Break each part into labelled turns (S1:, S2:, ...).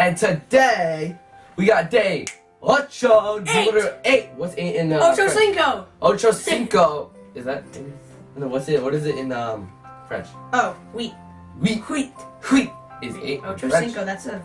S1: And today, we got day 8. Number 8. What's 8 in
S2: Ocho Cinco.
S1: Ocho Cinco. Is that? No, what's it? What is it in French?
S2: Oh, wheat.
S1: Wheat. Wheat is 8.
S2: Ocho Cinco. That's a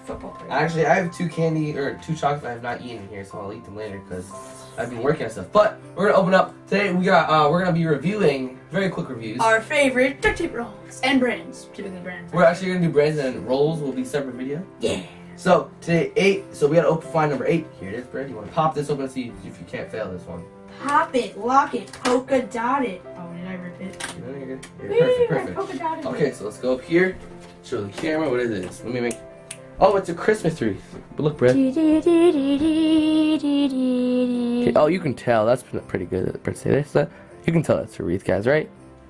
S2: football player.
S1: Actually, I have 2 chocolates I have not eaten here, so I'll eat them later because I've been working on stuff. But we're gonna open up today. We're gonna be reviewing very quick reviews.
S2: Our favorite duct tape rolls and brands, typically brands.
S1: We're actually gonna do brands and rolls. Will be separate video.
S2: Yeah.
S1: So today 8. So we gotta find number 8. Here it is, Brad. You wanna pop this open and see if you can't fail this one.
S2: Pop it, lock it, polka dot it. Oh, did I rip it?
S1: No, you're good. You're perfect.
S2: Polka dotted.
S1: Okay, so let's go up here. Show the camera. What is this? Let me make. Oh, it's a Christmas tree. But look, Brad. Okay, oh, you can tell. That's pretty good. Brad, say this. You can tell that's a wreath, guys, right?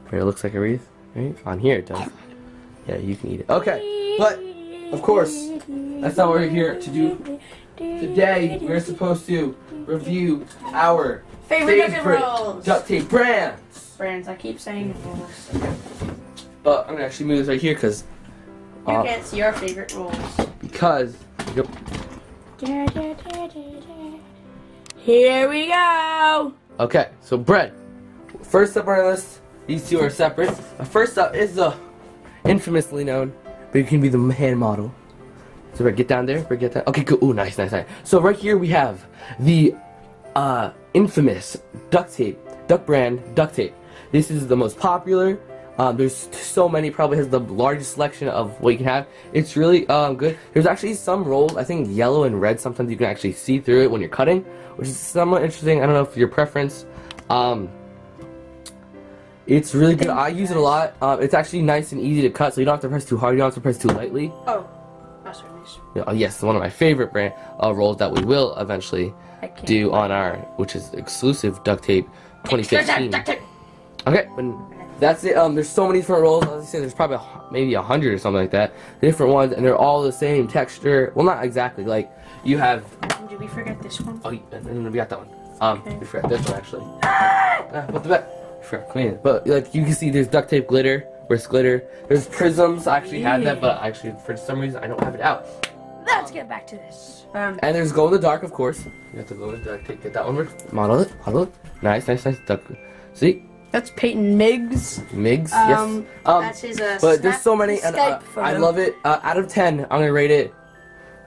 S1: Where it looks like a wreath, right? On here it does. Yeah, you can eat it. Okay, but of course, that's not what we're here to do. Today, we're supposed to review our
S2: favorite rolls.
S1: duct tape brands.
S2: Brands, I keep saying rolls.
S1: But I'm gonna actually move this right here because
S2: you can't see our favorite rolls.
S1: Because
S2: here we go.
S1: okay, so bread. First up on our list, these two are separate. First up is the infamously known, but it can be the hand model. So Brett, get down there. Brett, get down. Okay, good. Ooh, nice. So right here we have the infamous duct brand duct tape. This is the most popular. There's so many. Probably has the largest selection of what you can have. It's really good. There's actually some rolls, I think yellow and red. Sometimes you can actually see through it when you're cutting, which is somewhat interesting. I don't know if your preference. It's really good. I use it a lot. It's actually nice and easy to cut, so you don't have to press too hard. You don't have to press too lightly.
S2: Oh, that's very nice.
S1: Yeah, yes, one of my favorite brand rolls that we will eventually do on our, which is exclusive duct tape 2015. Okay, but that's it. There's so many different rolls. As I said, there's probably maybe 100 or something like that. Different ones, and they're all the same texture. Well, not exactly. Like you have.
S2: Did we forget this one?
S1: Oh, we got that one. We forgot this one actually. What the bet? Come here. But like you can see, there's duct tape glitter. Where's glitter? There's prisms. I actually had that, but actually for some reason I don't have it out.
S2: Let's get back to this.
S1: And there's glow in the dark, of course. You have to glow in the dark. Get that one. Model it. Nice. Duck. See?
S2: That's Peyton Miggs.
S1: Yes.
S2: That's his.
S1: But there's so many, and I love it. Out of 10, I'm gonna rate it.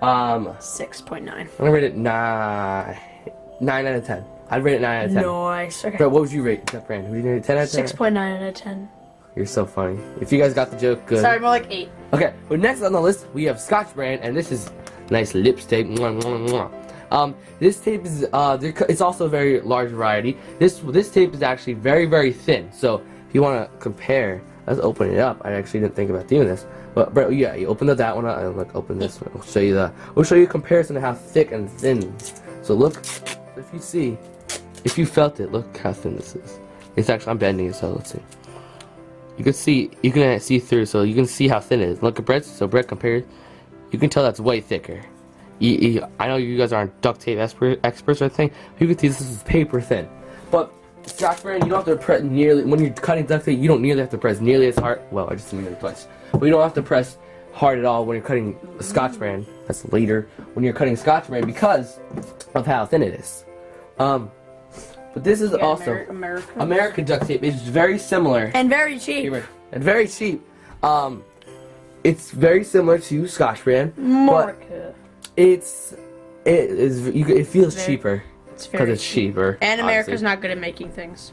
S2: 6.9.
S1: I'm gonna rate it 9 out of 10. I'd rate it 9 out of 10.
S2: Nice. Okay.
S1: But what would you rate that brand? Would you rate it 10 out of 10?
S2: 6.9 out of 10.
S1: You're so funny. If you guys got the joke, good.
S2: Sorry, more like 8.
S1: Okay, but next on the list we have Scotch brand, and this is nice lips tape. This tape is it's also a very large variety. This tape is actually very, very thin. So if you want to compare, let's open it up. I actually didn't think about doing this, but yeah, you open that one up and look, open this one. We'll show you a comparison of how thick and thin. So look, if you felt it, look how thin this is. It's actually, I'm bending it, so let's see. You can see through, so you can see how thin it is. Look at Brett's. So Brett compared, you can tell that's way thicker. I know you guys aren't duct tape experts or anything. You can see this is paper thin. But Scotch brand, you don't have to press nearly, when you're cutting duct tape, you don't nearly have to press nearly as hard. Well, I just did it twice. But you don't have to press hard at all when you're cutting a Scotch brand. That's later when you're cutting Scotch brand because of how thin it is. But this is also American duct tape. It's very similar
S2: and very cheap.
S1: It's very similar to Scotch brand, but it feels cheaper because it's cheaper.
S2: And America's not good at making things.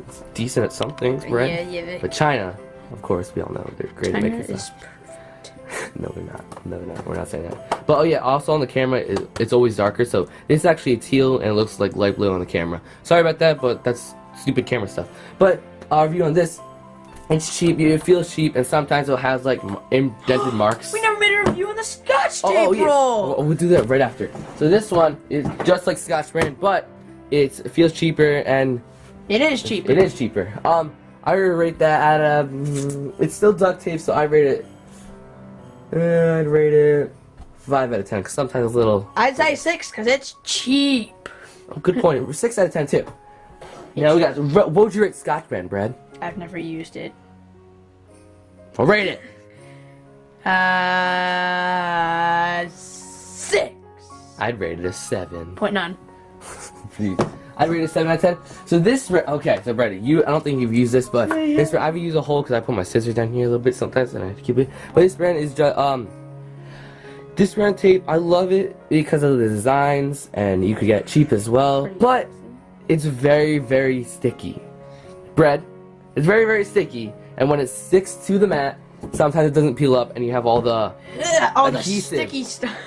S1: It's decent at some things, right?
S2: Yeah.
S1: But China, of course, we all know they're great at making
S2: China
S1: stuff. No, they're not. No, we're not saying that. But oh yeah, also on the camera, it's always darker. So this is actually teal and it looks like light blue on the camera. Sorry about that, but that's stupid camera stuff. But our review on this, it's cheap. It feels cheap, and sometimes it has like indented marks.
S2: We never made a review on the Scotch tape roll.
S1: We'll do that right after. So this one is just like Scotch brand, but it feels cheaper and
S2: it is cheaper.
S1: It is cheaper. I would rate that at it's still duct tape, so I rate it. I'd rate it 5 out of 10 because sometimes it's a little.
S2: I'd say 6 because it's cheap.
S1: Oh, good point. 6 out of 10 too. Now we got. What would you rate Scotch brand, Brad?
S2: I've never used it.
S1: I'll rate it. I'd rate it a 7.
S2: 0.9.
S1: I'd rate it a 7 out of 10. So this, okay, so Brady, I don't think you've used this, but this, I've used a hole because I put my scissors down here a little bit sometimes and I have to keep it. But this brand is just, this brand tape, I love it because of the designs and you could get it cheap as well. But it's very, very sticky. Bread, it's very, very sticky. And when it sticks to the mat, sometimes it doesn't peel up and you have all the
S2: All the
S1: adhesive.
S2: sticky stuff.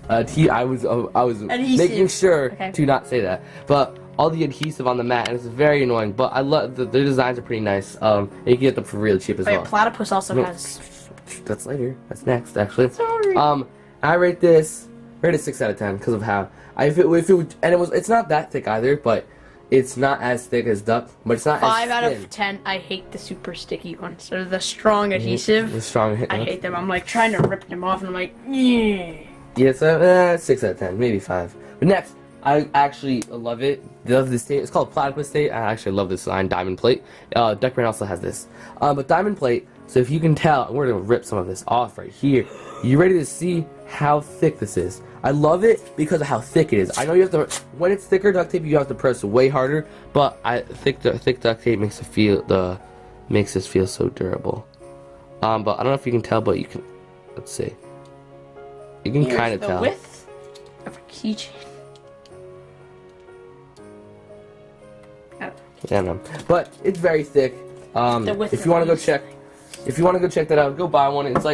S1: I was making sure to not say that, but all the adhesive on the mat, and it's very annoying. But I love the designs are pretty nice. And you can get them for really cheap as well.
S2: Platypus also has.
S1: That's later. That's next, actually.
S2: Sorry.
S1: I rate this 6 out of 10 because of how if it would, and it's not that thick either, but it's not as thick as duck, but it's not
S2: 5
S1: as
S2: out
S1: thin.
S2: of 10. I hate the super sticky ones. They're the strong adhesive.
S1: The strong hit.
S2: I hate them. I'm like trying to rip them off, and I'm like, yeah.
S1: Yeah, so 6 out of 10, maybe 5. But next, I actually love it. Love this tape. It's called Platypus tape. I actually love this line, Diamond Plate. Duck brand also has this. But Diamond Plate. So if you can tell, we're gonna rip some of this off right here. You ready to see how thick this is? I love it because of how thick it is. I know you have to, when it's thicker duct tape, you have to press way harder. But thick duct tape makes this feel so durable. But I don't know if you can tell, but you can. Let's see. You can kind of tell.
S2: The width of a keychain.
S1: Yeah, no. But it's very thick. If you want to go check that out, go buy one. It's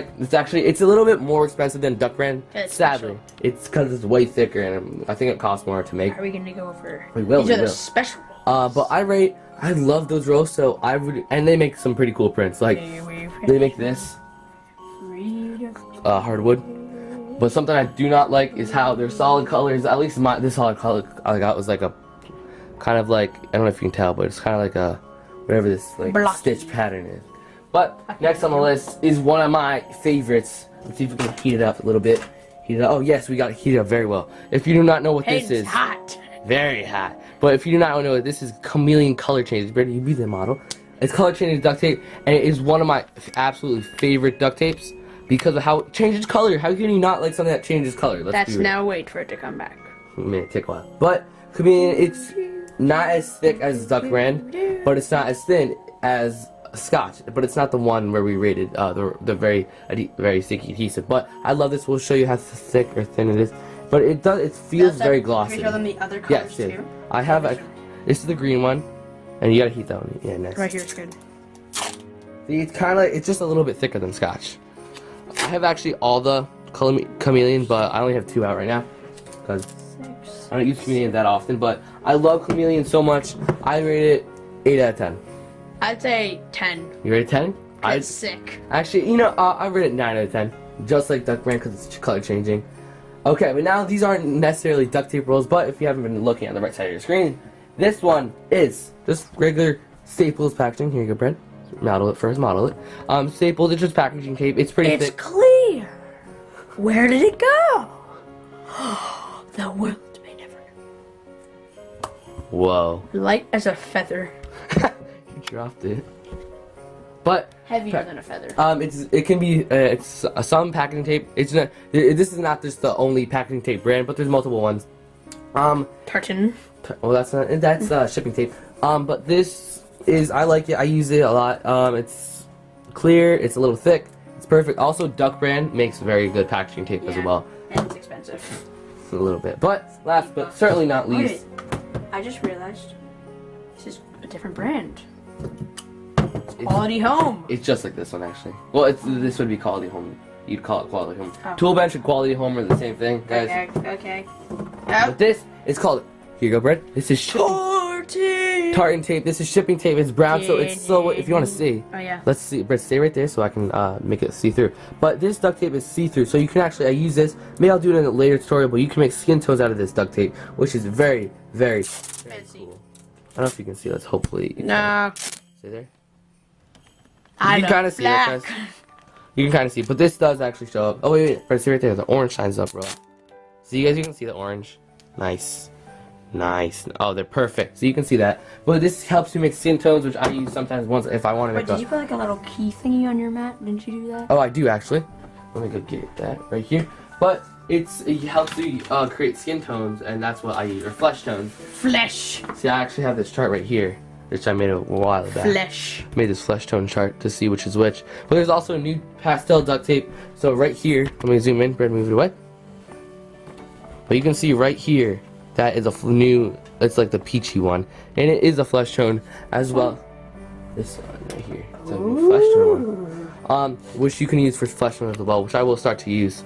S1: a little bit more expensive than Duck brand. Sadly, it's because it's way thicker, and I think it costs more to make.
S2: Are we gonna go for?
S1: We will.
S2: These are the special rolls.
S1: But I love those rolls, so I would, and they make some pretty cool prints. Like they make this hardwood. But something I do not like is how they're solid colors. At least this solid color I got was like a kind of like, I don't know if you can tell, but it's kind of like a whatever this like stitch pattern is. But next on the list is one of my favorites. Let's see if we can heat it up a little bit. Heat it up. Oh yes, we got it heated up very well. If you do not know what this is,
S2: hot.
S1: Very hot. But if you do not know what this is, chameleon color change. Brady, you be the model. It's color changing duct tape, and it is one of my absolutely favorite duct tapes. Because of how it changes color. How can you not like something that changes color?
S2: That's now wait for it to come back.
S1: It may take a while. But, chameleon, it's not as thick as Duck brand, but it's not as thin as Scotch. But it's not the one where we rated the very sticky adhesive. But I love this. We'll show you how thick or thin it is. But it feels very glossy.
S2: Can we show them the other colors too?
S1: I have this is the green one. And you gotta heat that one. Yeah, next.
S2: Right here, it's good.
S1: See, it's just a little bit thicker than Scotch. I have actually all the chameleon, but I only have 2 out right now because I don't use chameleon that often. But I love chameleon so much. I rate it 8 out of 10.
S2: I'd say 10.
S1: You rate it 10?
S2: It's sick.
S1: Actually, I rate it 9 out of 10, just like Duck brand because it's color changing. Okay, but now these aren't necessarily duct tape rolls, but if you haven't been looking at the right side of your screen, this one is just regular Staples packaging. Here you go, Brent. Model it. Staples, it's just packaging tape. It's pretty thick.
S2: It's clear. Where did it go? The world may never know.
S1: Whoa.
S2: Light as a feather.
S1: You dropped it. But
S2: heavier than a feather.
S1: It can be some packaging tape. It's not. This is not just the only packaging tape brand, but there's multiple ones.
S2: Tartan.
S1: Well, that's shipping tape. But this is, I like it. I use it a lot. It's clear. It's a little thick. It's perfect. Also, Duck brand makes very good packaging tape as well.
S2: And it's expensive.
S1: A little bit. But last but certainly not least.
S2: I just realized this is a different brand. Quality Home.
S1: It's just like this one actually. Well, this would be Quality Home. You'd call it Quality Home.
S2: Oh.
S1: Tool Bench and Quality Home are the same thing, guys.
S2: Okay.
S1: But this is called. Here you go, Brett. This is tartan tape. This is shipping tape. It's brown, so it's so. If you want to see,
S2: oh yeah.
S1: Let's see, Brett. Stay right there so I can make it see through. But this duct tape is see through, so you can actually. I use this. Maybe I'll do it in a later tutorial, but you can make skin tones out of this duct tape, which is very, very, very cool. I don't know if you can see. Let's hopefully.
S2: No.
S1: Stay there.
S2: You
S1: can kind of see it, guys. You can kind of see, but this does actually show up. Oh wait, Brett. See right there. The orange shines up, bro. So you can see the orange. Nice. Oh, they're perfect. So you can see that. But this helps you make skin tones, which I use sometimes once if I want to make.
S2: Did you put like a little key thingy on your mat? Didn't you do that?
S1: Oh, I do actually. Let me go get that right here. But it helps you create skin tones, and that's what I use, or flesh tones.
S2: Flesh.
S1: See, I actually have this chart right here, which I made a while back.
S2: Flesh.
S1: Made this flesh tone chart to see which is which. But there's also new pastel duct tape. So right here, let me zoom in, Brad, move it away. But you can see right here, that is a new, it's like the peachy one. And it is a flesh tone as well. This one right here, it's a new flesh tone one. Which you can use for flesh tone as well, which I will start to use.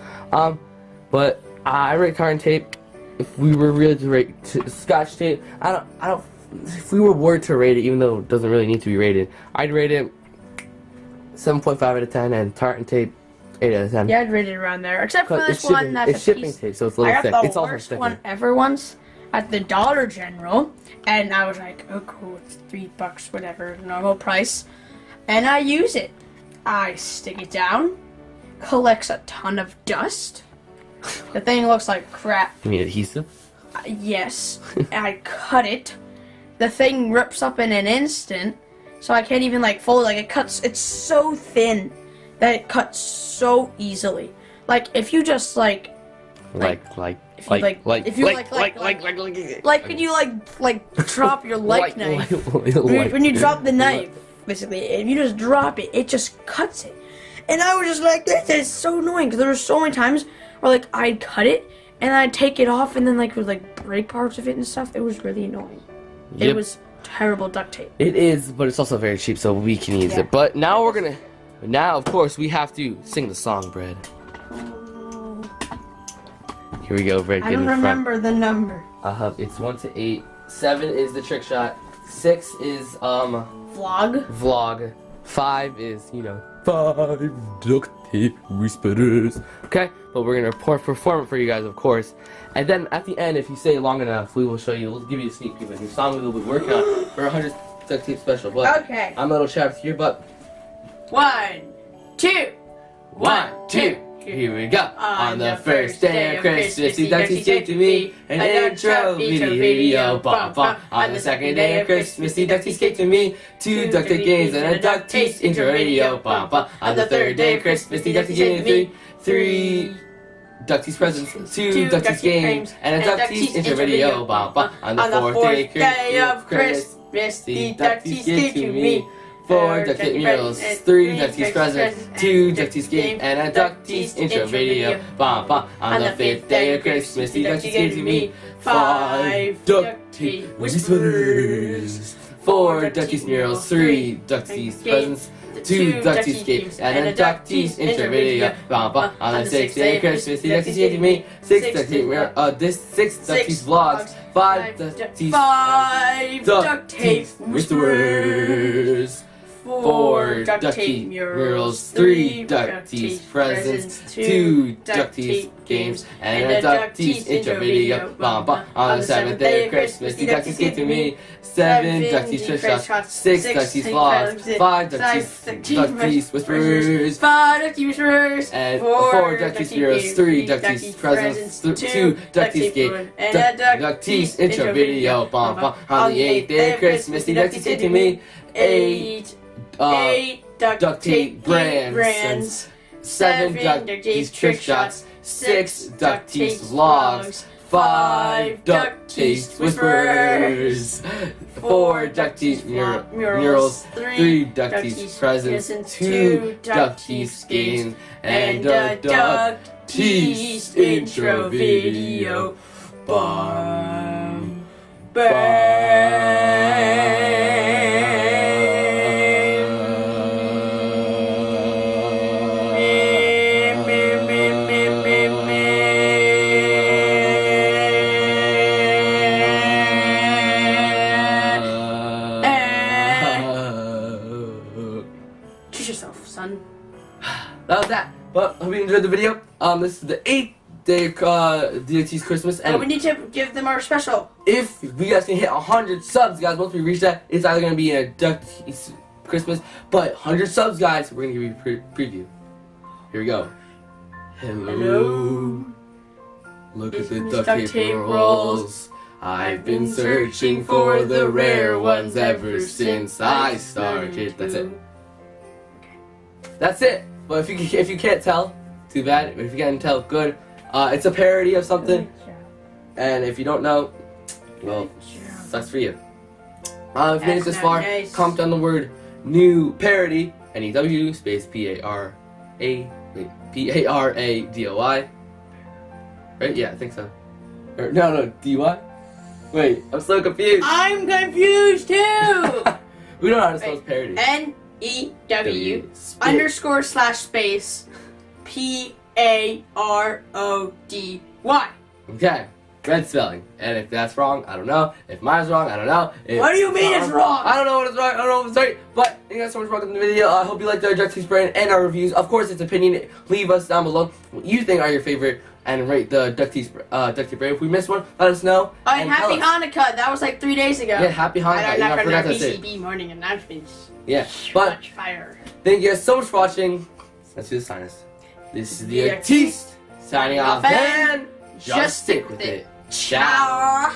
S1: But I rate carbon tape. If we were really to rate Scotch tape, I don't. If we were to rate it, even though it doesn't really need to be rated, I'd rate it 7.5 out of 10, and tartan tape 8 out of 10.
S2: Yeah, I'd rate it around there, except for this
S1: shipping,
S2: one. That's
S1: it's shipping tape, so it's a little thick.
S2: I got
S1: It's
S2: the
S1: also
S2: worst
S1: thicker.
S2: one ever once at the Dollar General, and I was like, "Oh, cool! It's $3, whatever, normal price." And I use it. I stick it down, collects a ton of dust. The thing looks like crap.
S1: You mean adhesive?
S2: Yes. And I cut it. The thing rips up in an instant, so I can't even like fold it. Like it cuts. It's so thin that it cuts so easily. Like if you just like when you drop your knife. When you drop the knife, basically, if you just drop it, it just cuts it. And I was just like, this is so annoying, because there were so many times where like I'd cut it and I'd take it off and then like would like break parts of it and stuff. It was really annoying.
S1: Yep.
S2: It was terrible duct tape.
S1: It is, but it's also very cheap, so we can use it. But now now of course we have to sing the song, Brad. Here we go, Brad.
S2: I don't remember the number.
S1: It's 1 to 8. 7 is the trick shot. 6 is vlog. 5 is 5 duct tape whisperers. Okay, but we're gonna perform it for you guys, of course. And then at the end, if you say long enough, we will show you. We'll give you a sneak peek of a new song we will be working on for 100 duct tape special. But
S2: okay,
S1: I'm a little trapped here, but
S2: 1, 2,
S1: 1, 2. Here we go. On the first day of Christmas, the Ductist gave to me an intro video. Bum, bum. On the second day of Christmas, the Ductist gave to me 2 duct tape games and a Ductist intro radio. Bum, bum. On the third day of Christmas, the Ductist gave to me 3 Ductist presents, 2 Ductist games, and a Ductist intro video. Bum, bum. On the fourth day of Christmas, the Ductist gave to me 4 duct tape murals, 3 Ductist presents, 2 Ductist games, and a Ductist intro video. Bum, bum. On the 5th day of Christmas, the Ductist gave to me 5 duct tape whispers, 4 Ductist murals, 3 Ductist presents, 2 Ductist games, and a Ductist intro video. Bum, bum. On the 6th day of Christmas, the Ductist gave to me 6 duct tape murals, 6 Ductist vlogs, 5 duct tape whisperers, 4 duct tape murals, 3 Ductist presents, 2 Ductist games, and a Ductist intro video. Bum, bum. On the 7th day of Christmas, the Ductist gave to me 7 Ductist trick shots, 6 Ductist vlogs, 5 Ductist whisperers,
S2: 5 Ductist whisperers,
S1: and 4 Ductist murals, 3 Ductist presents, 2 Ductist games, and a Ductist intro video. Bum, bum. On the 8th day of Christmas, the Ductist gave to me 8 duct tape brands, 7 Ductist trick shots, 6 Ductist vlogs, 5 Ductist whispers, 4 Ductist murals, 3 Ductist presents, 2 Ductist games, and a Ductist intro video. Bum, that was that. But hope you enjoyed the video. This is the 8th day of DOT's Christmas,
S2: and we need to give them our special.
S1: If we guys can hit 100 subs, guys, once we reach that, it's either gonna be a DOT's Christmas, but 100 subs, guys, we're gonna give you a preview. Here we go. Hello. Look at the duct tape rolls. I've been searching for the rare ones ever since I started. That's it. That's it. But if you can't tell, too bad. If you can't tell, good. It's a parody of something, and if you don't know, well, sucks for you. If you made it this far, comment down the word new parody, NEW space PARADOI. Right? Yeah, I think so. Or, no, DY? Wait, I'm so confused.
S2: I'm confused too!
S1: We don't know how to spell parody.
S2: NEW underscore slash space PARODY.
S1: Okay, red spelling. And if that's wrong, I don't know. If mine's wrong, I don't know. If
S2: What do you mean it's wrong?
S1: I don't know what it's wrong. I don't know if it's right. But thank you guys so much for watching the video. I hope you liked our Ductist brand and our reviews. Of course, it's opinion. Leave us down below what you think are your favorite and rate the Ductist brand. If we missed one, let us know.
S2: Oh, and happy Hanukkah. That was like 3 days ago.
S1: Yeah, happy Hanukkah.
S2: I forgot to say PCB morning announcements.
S1: Yeah, but
S2: fire.
S1: Thank you guys so much for watching. Let's do the sign us. This is the Ductist signing off, and just stick with it. Ciao.